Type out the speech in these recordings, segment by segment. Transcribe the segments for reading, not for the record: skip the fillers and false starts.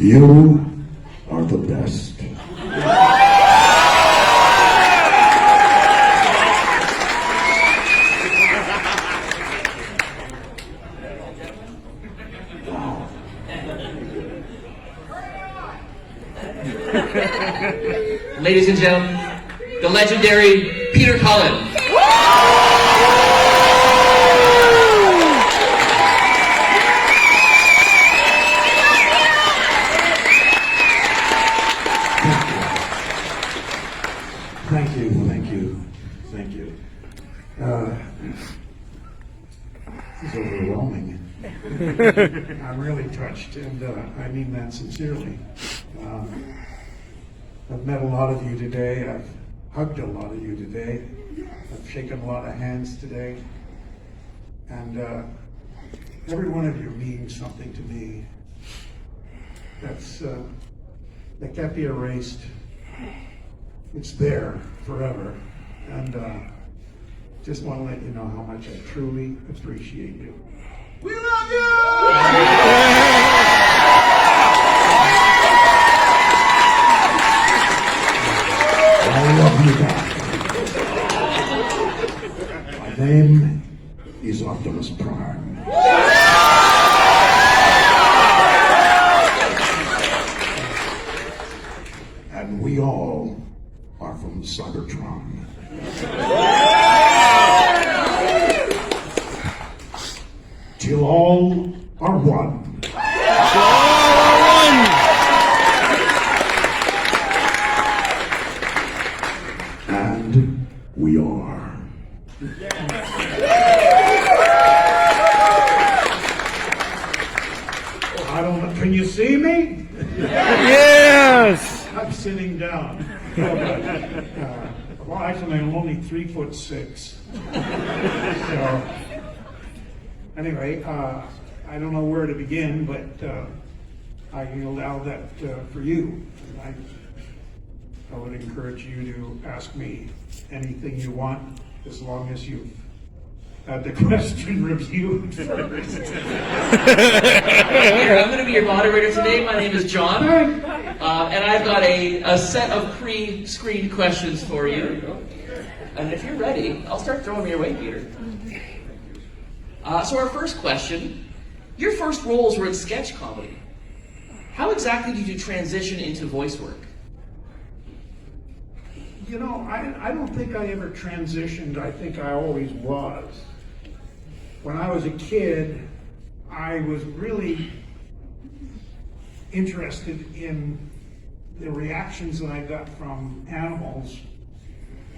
You are the best. Ladies and gentlemen, the legendary Peter Cullen. Thank you. This is overwhelming. I'm really touched, and I mean that sincerely. I've met a lot of you today. I've hugged a lot of you today. I've shaken a lot of hands today. And every one of you means something to me that can't be erased. It's there forever. And just want to let you know how much I truly appreciate you. We love you! I love you back. My name is Optimus Prime. And we all are from Cybertron. Till all are one. And we are. I don't know, can you see me? Yes! I'm sitting down. Well, actually, I'm only 3'6". So, anyway, I don't know where to begin, but I allow that for you. I would encourage you to ask me anything you want, as long as you've had the question reviewed first. Here, I'm going to be your moderator today. My name is John, and I've got a set of pre-screened questions for you. And if you're ready, I'll start throwing them your way, Peter. So our first question, your first roles were in sketch comedy. How exactly did you transition into voice work? You know, I don't think I ever transitioned. I think I always was. When I was a kid, I was really interested in the reactions that I got from animals.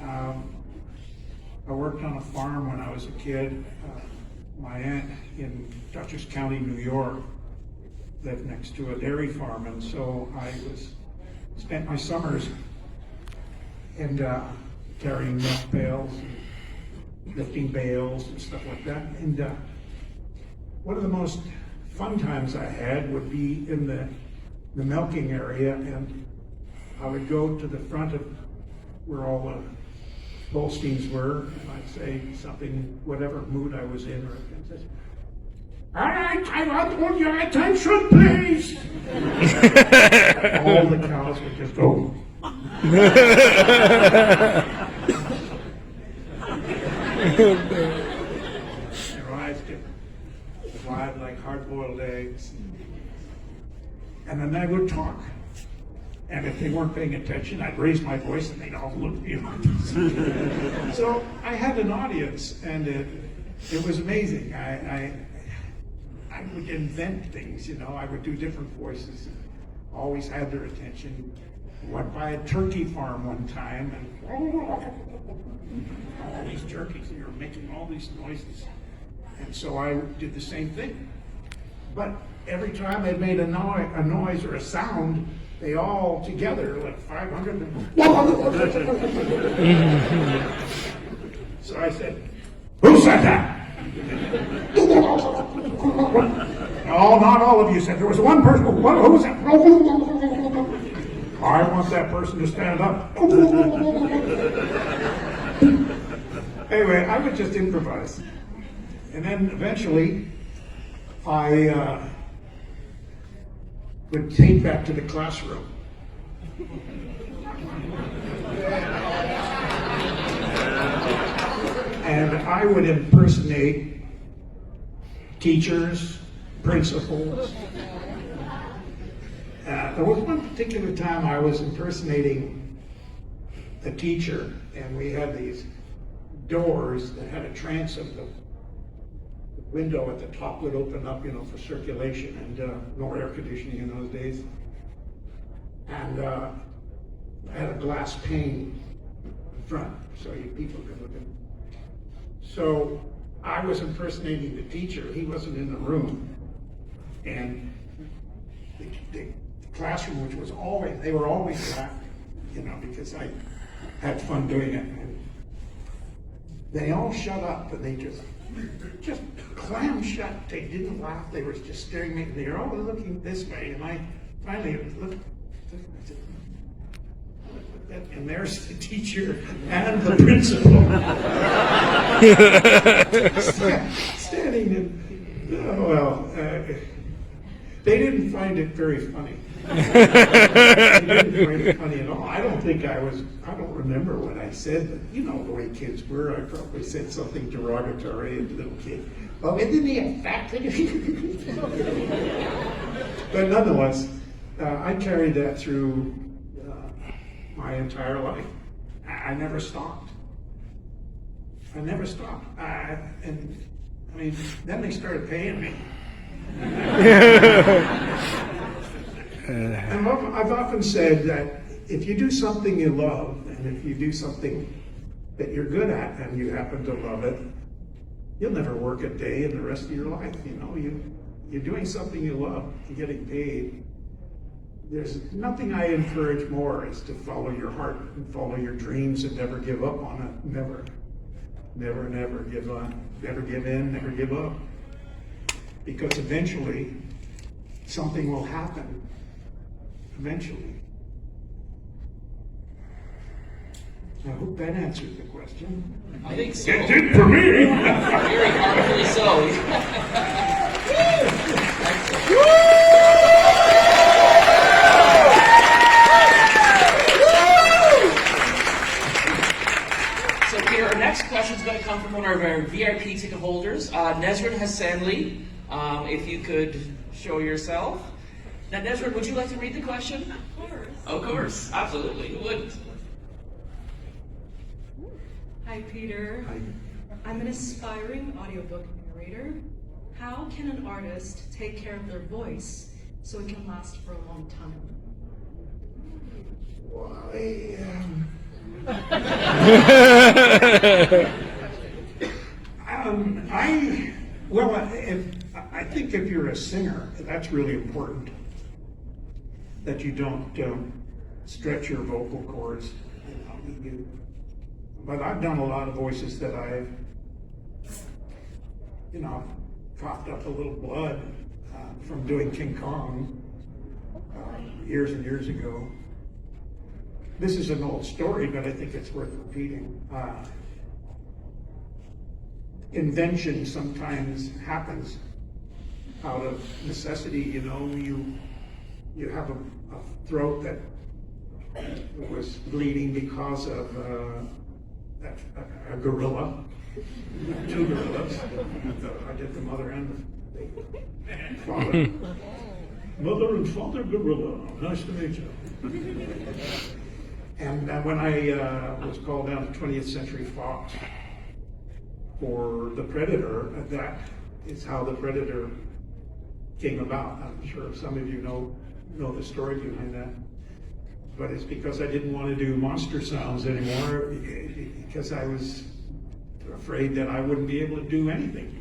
I worked on a farm when I was a kid. My aunt in Dutchess County, New York, lived next to a dairy farm, and so I spent my summers and carrying milk pails, and lifting bales and stuff like that. And one of the most fun times I had would be in the milking area, and I would go to the front of where all the Holsteins were, and I'd say something, whatever mood I was in, or I'd say, "All right, I want all your attention, please." All the cows would just go. Their eyes get wide like hard-boiled eggs. And then I would talk. And if they weren't paying attention, I'd raise my voice and they'd all look at me like this. So I had an audience, and it was amazing. I would invent things, you know. I would do different voices. And always had their attention. Went by a turkey farm one time, and all these turkeys, they were making all these noises. And so I did the same thing. But every time they made a noise or a sound, they all together, like 500. So I said, "Who said that?" "Oh, not all of you said. There was one person. Who was that?" "I want that person to stand up." Anyway, I would just improvise. And then eventually, I would take that to the classroom. And I would impersonate teachers, principals. There was one particular time I was impersonating a teacher, and we had these doors that had a transom. The window at the top would open up, for circulation, and no air conditioning in those days. And I had a glass pane in front, so people could look in. So I was impersonating the teacher. He wasn't in the room, and the classroom, which was always, they were always laughing, because I had fun doing it. And they all shut up, and they just clammed shut. They didn't laugh. They were just staring at me. They were all looking this way, and I finally looked. I said, and there's the teacher and the principal standing in. They didn't find it very funny. They didn't find it funny at all. I don't remember what I said, but you know the way kids were. I probably said something derogatory to little kid. Oh, isn't he a fat thing? But nonetheless, I carried that through my entire life. I never stopped. And then they started paying me. And I've often said that if you do something you love, and if you do something that you're good at, and you happen to love it, you'll never work a day in the rest of your life. You're doing something you love, you're getting paid. There's nothing I encourage more is to follow your heart and follow your dreams and never give up on it. Never give up. Never give in, never give up. Because eventually, something will happen. Eventually. I hope that answered the question. I think so. It did for me. Very heartfully so. So Peter, our next question is going to come from one of our VIP ticket holders, Nezrin Hassanli. If you could show yourself. Now, Nezrin, would you like to read the question? Of course. Of course, absolutely. Who wouldn't? Hi, Peter. Hi. I'm an aspiring audiobook narrator. How can an artist take care of their voice so it can last for a long time? I think if you're a singer, that's really important. That you don't stretch your vocal cords. But I've done a lot of voices that I've, coughed up a little blood from doing King Kong years and years ago. This is an old story, but I think it's worth repeating. Invention sometimes happens out of necessity. You have a throat that was bleeding because of a gorilla, two gorillas. I did the mother and the father. Mother and father gorilla. Nice to meet you. And when I was called down to 20th Century Fox for The Predator, that is how The Predator came about. I'm sure some of you know the story behind that. But it's because I didn't want to do monster sounds anymore, because I was afraid that I wouldn't be able to do anything,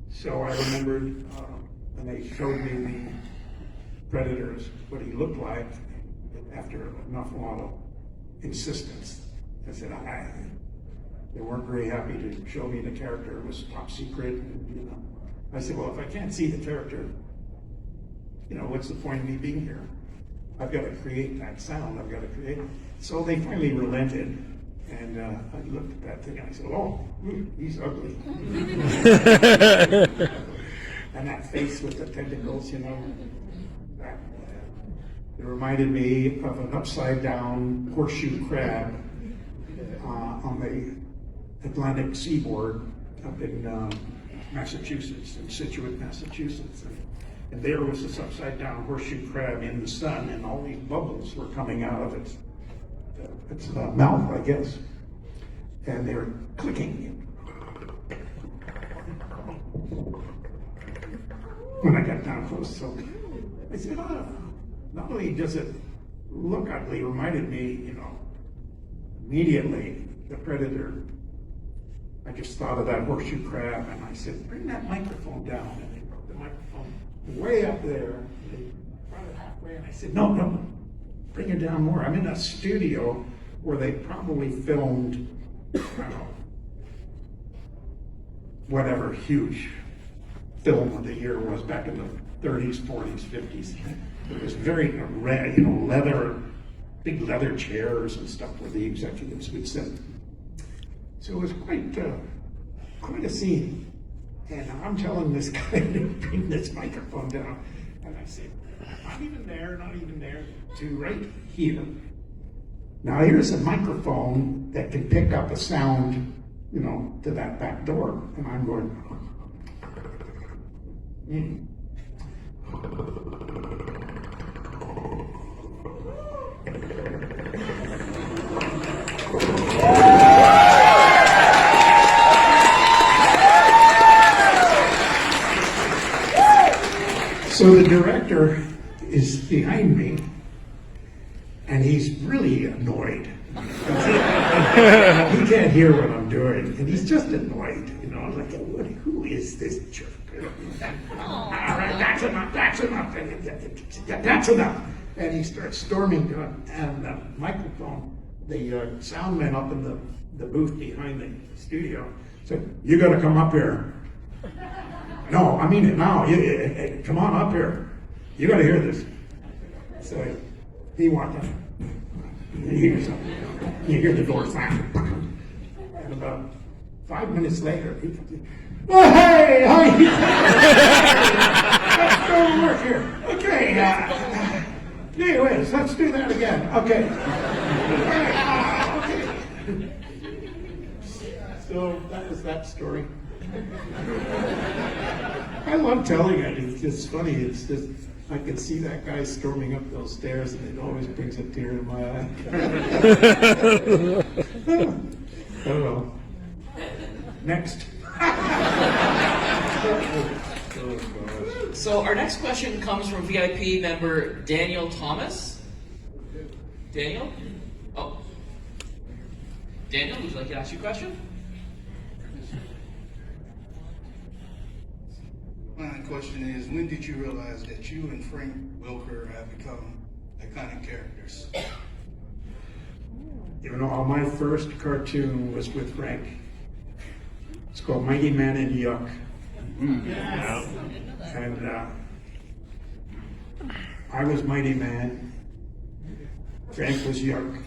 So I remembered when they showed me the Predators, what he looked like, after an awful lot of insistence. I said, they weren't very happy to show me the character. It was top secret. And, I said, well, if I can't see the character, what's the point of me being here? I've got to create that sound. I've got to create it. So they finally relented. And I looked at that thing and I said, oh, he's ugly. And that face with the tentacles, It reminded me of an upside-down horseshoe crab on the Atlantic seaboard up in Massachusetts, in Situate, Massachusetts. And there was this upside-down horseshoe crab in the sun, and all these bubbles were coming out of its mouth, I guess. And they were clicking. When I got down close, so I said, oh, not only does it look ugly, it reminded me, immediately, the predator. I just thought of that horseshoe crab, and I said, bring that microphone down. And they brought the microphone way up there. And they brought it halfway, and I said, no, bring it down more. I'm in a studio where they probably filmed, I don't know, whatever huge film of the year was back in the 30s, 40s, 50s. It was very leather, big leather chairs and stuff where the executives would sit. So it was quite a scene. And I'm telling this guy to bring this microphone down. And I said, not even there, to right here. Now here's a microphone that can pick up a sound, to that back door. And I'm going, So the director is behind me, and he's really annoyed. He can't hear what I'm doing, and he's just annoyed. I'm like, who is this jerk? All right, that's enough. And he starts storming down, and the microphone, the sound man up in the booth behind the studio said, you got to come up here. No, I mean it now. Come on up here. You got to hear this. So he walked in. You hear something. You hear the door slam. And about 5 minutes later, he comes in. Oh, hey! Let's go to work here. Okay. Gee whiz, let's do that again. Okay. Okay. So that was that story. I love telling it. It's just funny. It's just, I can see that guy storming up those stairs, and it always brings a tear to my eye. I don't know. Next. So our next question comes from VIP member Daniel Thomas. Daniel? Oh. Daniel, would you like to ask you a question? My question is, when did you realize that you and Frank Wilker have become iconic characters? My first cartoon was with Frank. It's called Mighty Man and Yuck. Yes. And I was Mighty Man. Frank was Yuck.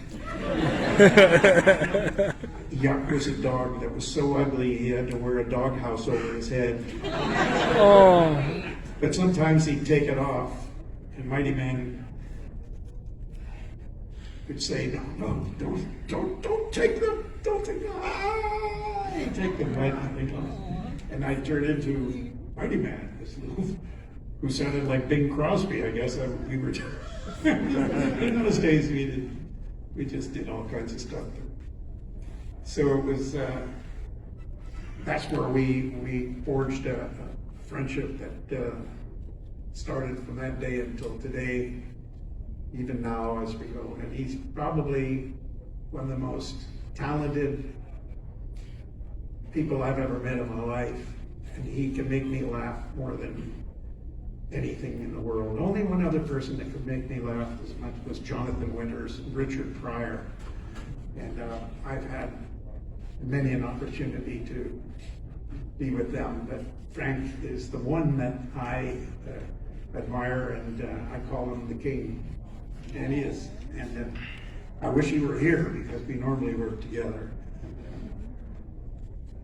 Yuck was a dog that was so ugly he had to wear a doghouse over his head. Oh. But sometimes he'd take it off, and Mighty Man would say, no, don't take them, don't take them. He'd take them right, and I'd turn into Mighty Man, this little, who sounded like Bing Crosby, I guess. We were in those days we just did all kinds of stuff. So it was, that's where we forged a friendship that started from that day until today, even now as we go. And he's probably one of the most talented people I've ever met in my life. And he can make me laugh more than anything in the world. Only one other person that could make me laugh as much was Jonathan Winters and Richard Pryor. And I've had many an opportunity to be with them, but Frank is the one that I admire, and I call him the king, and he is. And I wish he were here because we normally work together.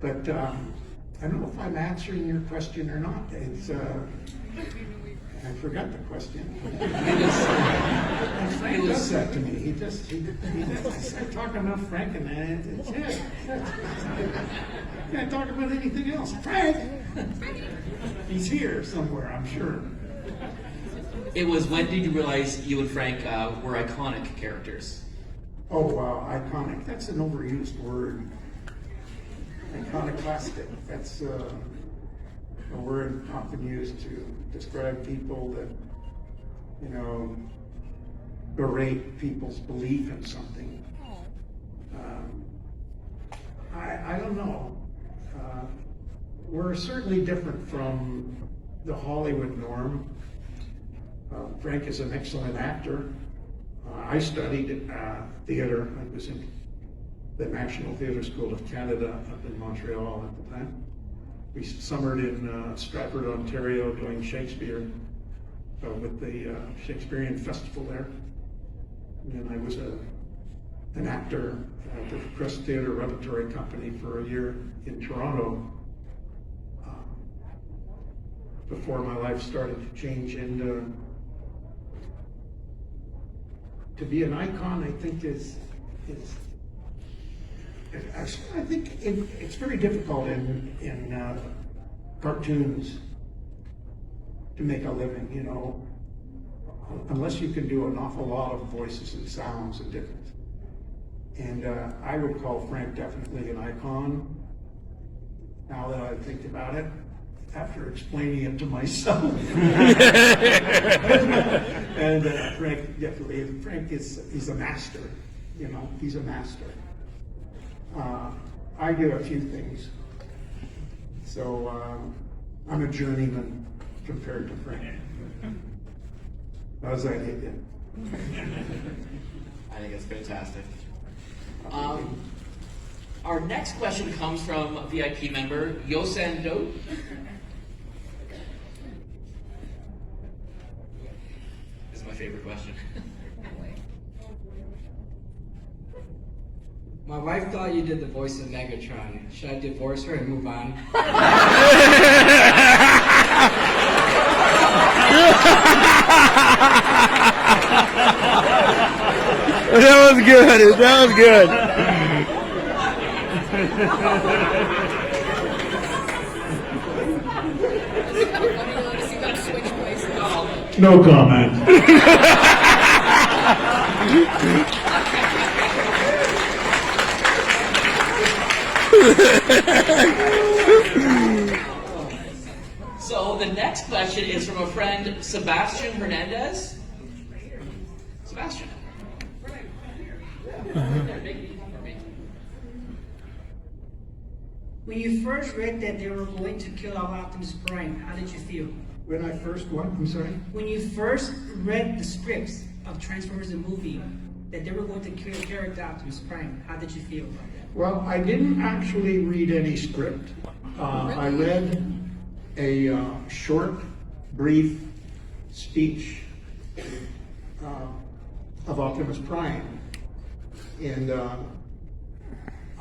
But I don't know if I'm answering your question or not. It's I forgot the question. It Frank was- does that to me. He just I start talking about Frank and that's it. Can't talk about anything else. Frank! He's here somewhere, I'm sure. It was, when did you realize you and Frank were iconic characters? Oh, wow, iconic. That's an overused word. Iconoclastic. That's a word often used to describe people that, berate people's belief in something. I don't know. We're certainly different from the Hollywood norm. Frank is an excellent actor. I studied theater. I was in the National Theatre School of Canada up in Montreal at the time. We summered in Stratford, Ontario, doing Shakespeare with the Shakespearean Festival there. And then I was an actor at the Crest Theatre Repertory Company for a year in Toronto before my life started to change. And to be an icon, I think I think it's very difficult in cartoons to make a living, unless you can do an awful lot of voices and sounds and different. And I would call Frank definitely an icon. Now that I think about it, after explaining it to myself. And Frank definitely, he's a master, he's a master. I do a few things. So I'm a journeyman compared to Frank. How's that hit you? I think it's fantastic. Our next question comes from a VIP member, Yosan Do. This is my favorite question. My wife thought you did the voice of Megatron. Should I divorce her and move on? That was good. That was good. No comment. So the next question is from a friend, Sebastian Hernandez. Sebastian. When you first read that they were going to kill off Optimus Prime, how did you feel? When I first what? I'm sorry? When you first read the scripts of Transformers the movie, that they were going to kill character Optimus Prime, how did you feel about that? Well, I didn't actually read any script. I read a short, brief speech of Optimus Prime, and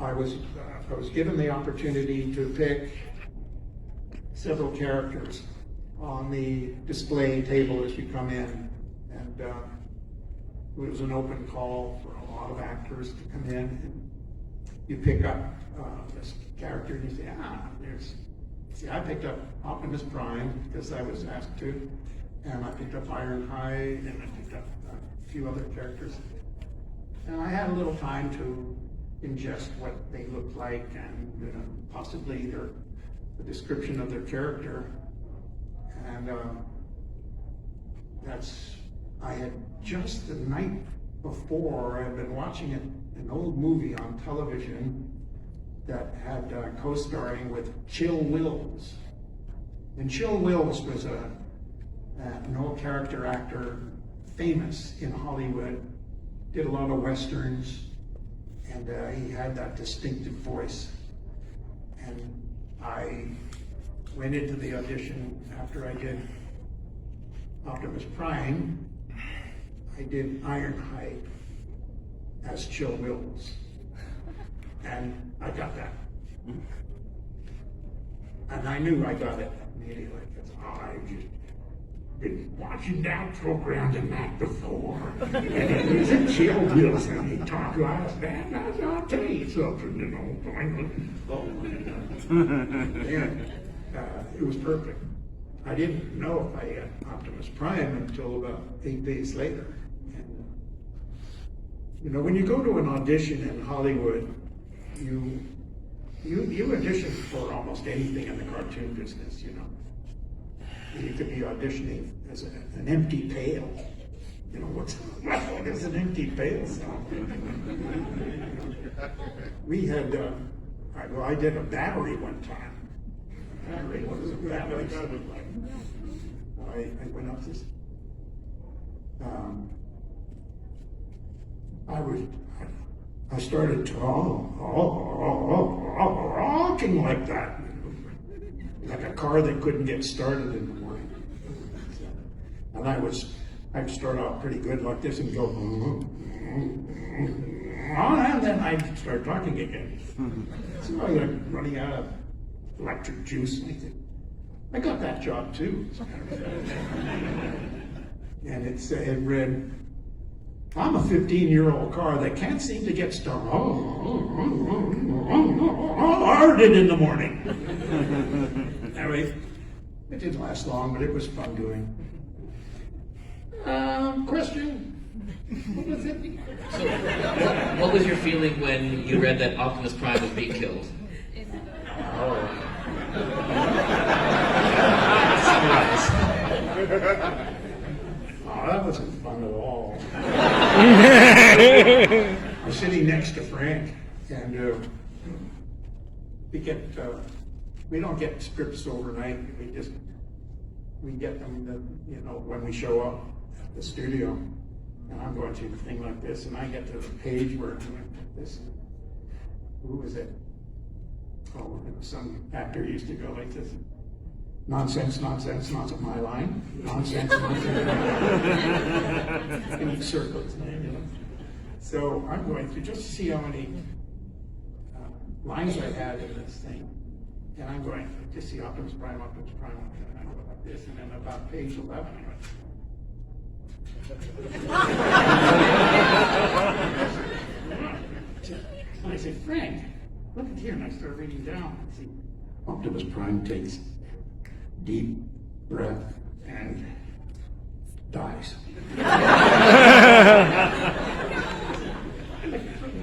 I was given the opportunity to pick several characters on the display table as you come in, and it was an open call for a lot of actors to come in. And you pick up this character and you say, I picked up Optimus Prime because I was asked to, and I picked up Ironhide, and I picked up a few other characters. And I had a little time to ingest what they looked like and possibly the description of their character. And I had just the night before, I had been watching an old movie on television that had co-starring with Chill Wills. And Chill Wills was an old character actor, famous in Hollywood, did a lot of westerns, and he had that distinctive voice. And I went into the audition after I did Optimus Prime. I did Ironhide as Chill Wills, and I got that. And I knew I got it immediately, because been watching that program and that before. And he's a chill deal, and he talked like that. I'll tell you something, you know. And it was perfect. I didn't know if I had Optimus Prime until about 8 days later. And, you know, when you go to an audition in Hollywood, you audition for almost anything in the cartoon business, you know. You could be auditioning as an empty pail. You know, what is an empty pail sound? We had, I did a battery one time. Battery, what is a battery sound like? I went up this. I started talking like that, like a car that couldn't get started in the morning. And I'd start out pretty good like this and go, and then I'd start talking again. So I was like running out of electric juice. And I said, I got that job too. And it read, I'm a 15-year-old car that can't seem to get started in the morning. Anyway, it didn't last long, but it was fun doing. Question? What was it? So, what was your feeling when you read that Optimus Prime was being killed? Summarize. Oh, that wasn't fun at all. I was sitting next to Frank, and we don't get scripts overnight. We get them, you know, when we show up at the studio. And I'm going through the thing like this, and I get to the page where I'm doing this. Who was it? Oh, some actor used to go like this. Nonsense, nonsense, nonsense, my line. Nonsense, nonsense. In circles, you know. So I'm going through just to see how many lines I had in this thing. And I'm going to see Optimus Prime, Optimus Prime, and I go like this. And then about page 11, I went. And I said, Frank, look at here. And I start reading down. I see Optimus Prime takes deep breath and dies.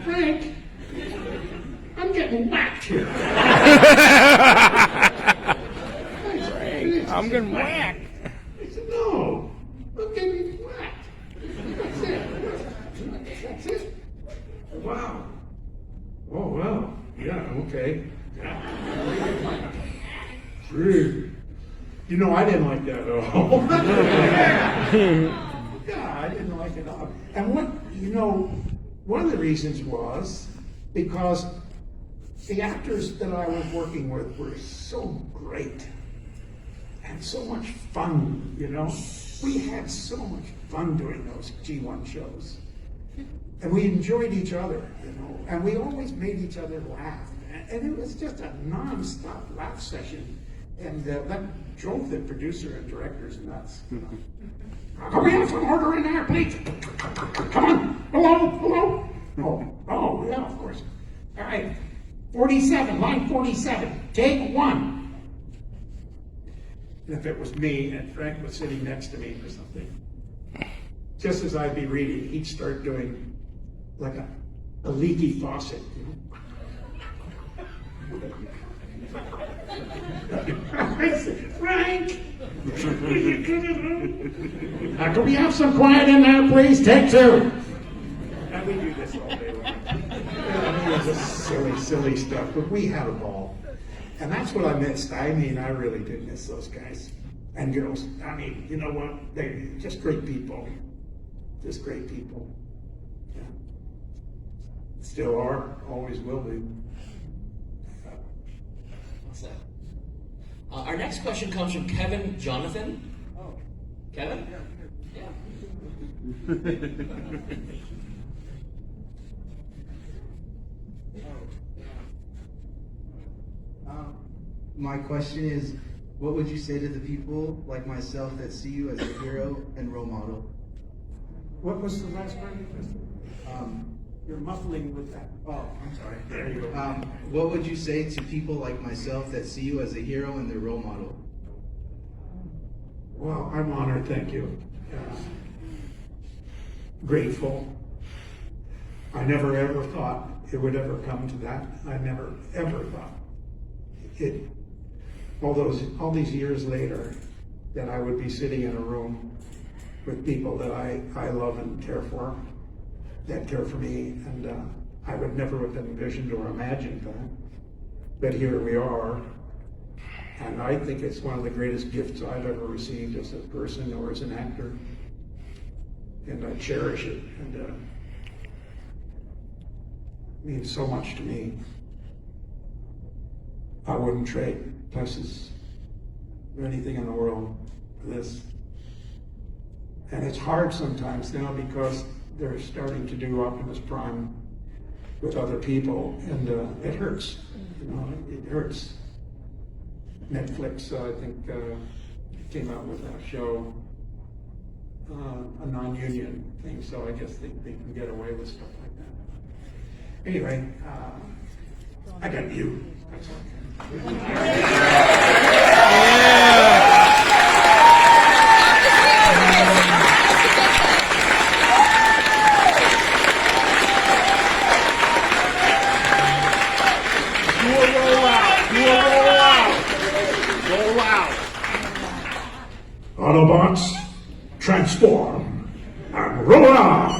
Frank, I'm getting whacked here. I'm getting whacked. I said, no, I'm getting whacked. That's it. That's it. Wow. Oh, well, yeah, okay. Gee. You know, I didn't like that at all. Yeah, I didn't like it at all. And one of the reasons was because the actors that I was working with were so great and so much fun, you know. We had so much fun doing those G1 shows. And we enjoyed each other, you know, and we always made each other laugh. And it was just a non-stop laugh session. And that drove the producer and directors nuts. You know? Can we have some order in there, please? Come on. Hello? Oh, yeah, of course. All right. 47, line 47. Take one. And if it was me and Frank was sitting next to me or something, just as I'd be reading, he'd start doing like a leaky faucet, you know? I said, Frank! Can we have some quiet in there, please? Take two. And we do this all day long. I mean, it's just silly stuff, but we had a ball. And that's what I missed. I mean, I really did miss those guys and girls. I mean, you know what? They're just great people. Just great people. Yeah. Still are, always will be. What's that? Our next question comes from Kevin Jonathan. Oh. Kevin? Yeah. My question is, What would you say to the people like myself that see you as a hero and role model? What was the last part of the question? You're muffling with that. Oh, I'm sorry. There you go. What would you say to people like myself that see you as a hero and their role model? Well, I'm honored, thank you. Grateful. I never ever thought it would ever come to that. I never ever thought it. All these years later, that I would be sitting in a room with people that I love and care for, that care for me, and I would never have envisioned or imagined that. But here we are, and I think it's one of the greatest gifts I've ever received as a person or as an actor, and I cherish it, and it means so much to me. I wouldn't trade places or anything in the world for this. And it's hard sometimes now because they're starting to do Optimus Prime with other people, and it hurts. You know, it hurts. Netflix, I think, came out with a show, a non-union thing, so I guess they can get away with stuff like that. Anyway, I got you. That's okay. Autobots, transform and roll out!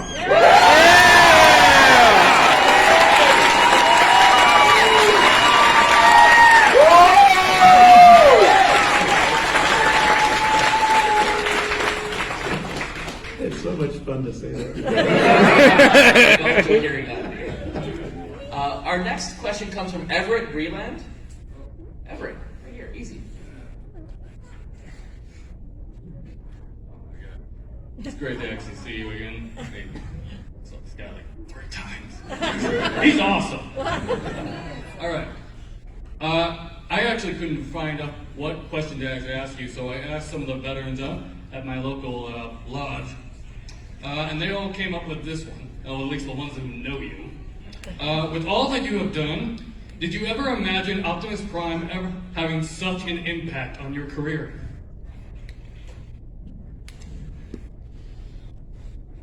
It's so much fun to say that. Our next question comes from Everett Breland. Everett, right here, easy. It's great to actually see you again. I saw this guy like 3 times. He's awesome. All right. I actually couldn't find out what question to actually ask you, so I asked some of the veterans at my local lodge, and they all came up with this one, or at least the ones who know you. With all that you have done, did you ever imagine Optimus Prime ever having such an impact on your career?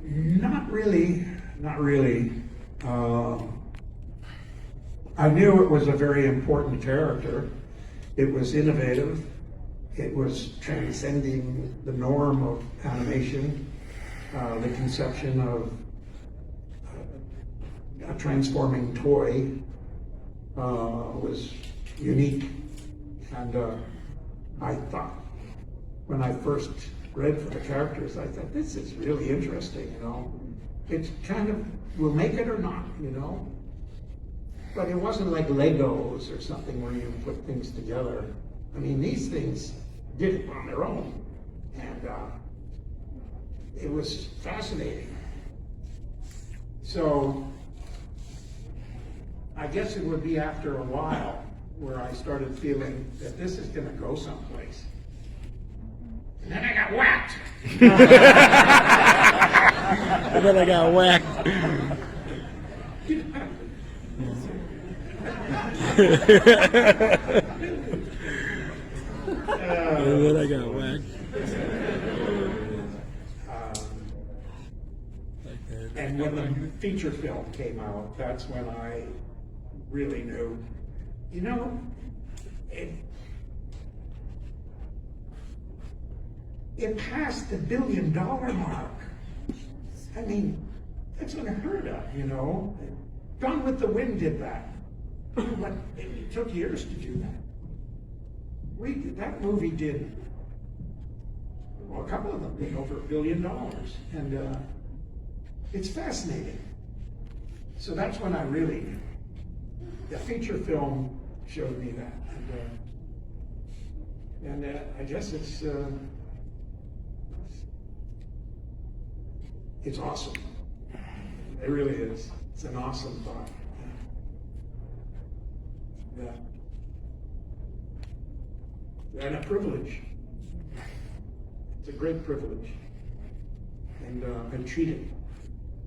Not really, not really. I knew it was a very important character. It was innovative. It was transcending the norm of animation. The conception of a transforming toy was unique. And I thought, when I first read for the characters, I thought, this is really interesting, you know. It's kind of, we'll make it or not, you know. But it wasn't like Legos or something where you put things together. I mean, these things did it on their own. And it was fascinating. So I guess it would be after a while where I started feeling that this is going to go someplace. And then I got whacked. And then I got whacked. And then I got whacked. And when the feature film came out, that's when I really knew, you know, it passed the $1 billion mark. I mean, that's unheard of, you know. Gone with the Wind did that. But it took years to do that. That movie did, well, a couple of them did over $1 billion. And it's fascinating. So that's when I really, the feature film showed me that. And I guess it's awesome. It really is. It's an awesome thought. Yeah. and a privilege. It's a great privilege. And treat it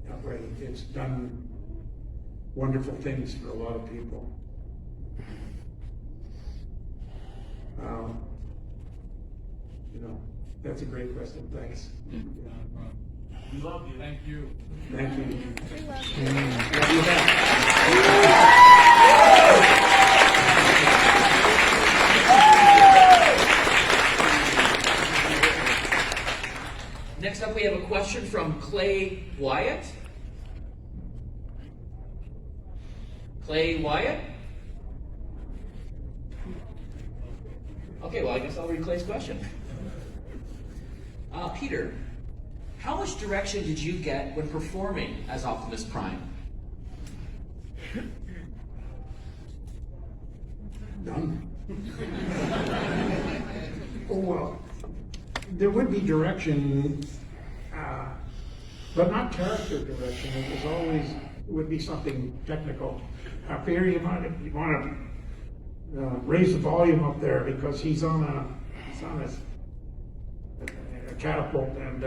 that way. It's done wonderful things for a lot of people. You know, that's a great question. Thanks. We love you. Thank you. Thank you. Love you back. Next up, we have a question from Clay Wyatt. Clay Wyatt? Okay, well, I guess I'll read Clay's question. Peter, how much direction did you get when performing as Optimus Prime? None. Oh, well, there would be direction, but not character direction. It was always, it would be something technical. Peter, you want to raise the volume up there because he's on a catapult, and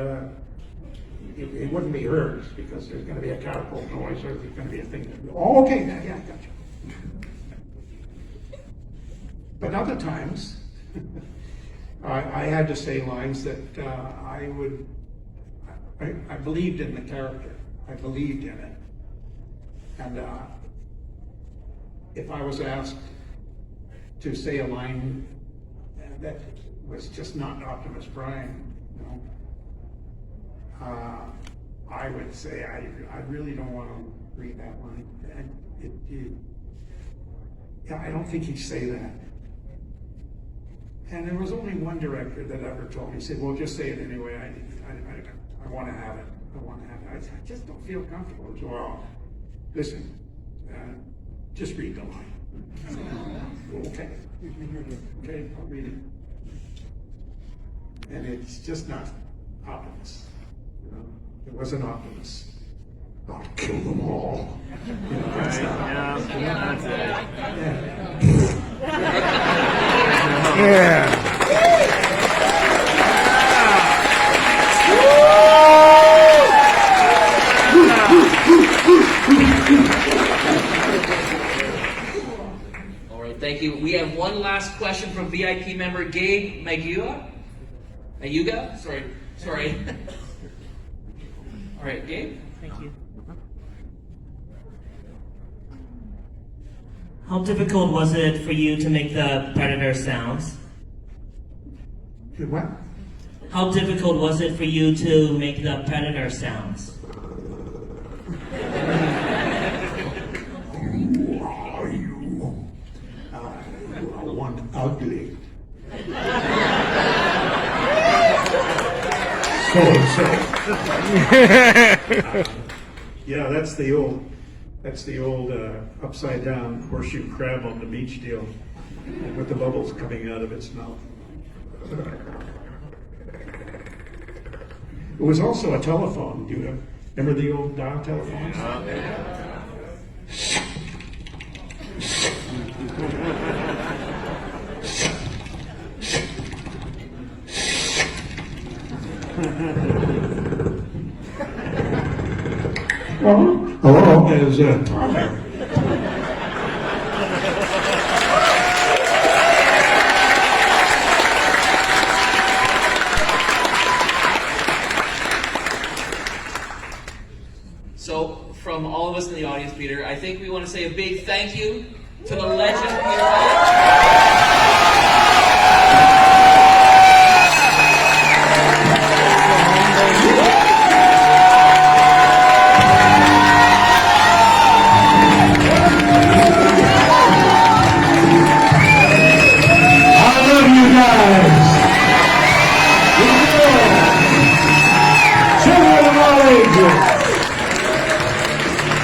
it wouldn't be heard because there's going to be a catapult noise, or there's going to be a thing. Oh, okay, yeah, I got you. But other times, I had to say lines that I believed in the character. I believed in it. And if I was asked to say a line that was just not Optimus Prime, you know, I would say I really don't want to read that line. And yeah, I don't think he'd say that. And there was only one director that ever told me, he said, well, just say it anyway. I want to have it. I want to have it. I just don't feel comfortable. So, well, listen, just read the line. Okay. Okay, I'll read it. And it's just not Optimus. You know, it wasn't Optimus. I'll kill them all. You know, that's not Optimus. Yeah. All right, thank you. We have one last question from VIP member Gabe Mayuga? Sorry. All right, Gabe? Thank you. How difficult was it for you to make the Predator sounds? What? How difficult was it for you to make the Predator sounds? Who are you? One ugly. Yeah, that's the old upside down horseshoe crab on the beach deal, with the bubbles coming out of its mouth. It was also a telephone. Do you remember the old dial telephones? Hello, is Tom there? So, from all of us in the audience, Peter, I think we want to say a big thank you to the legend, Peter.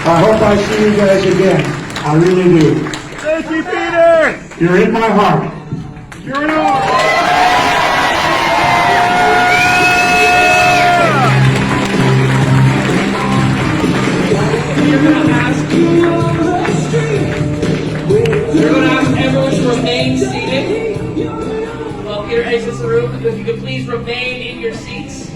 I hope I see you guys again. I really do. Thank you, Peter. You're in my heart. You're in our. You're going to ask everyone to remain seated. Peter exits the room, if you could please remain in your seats.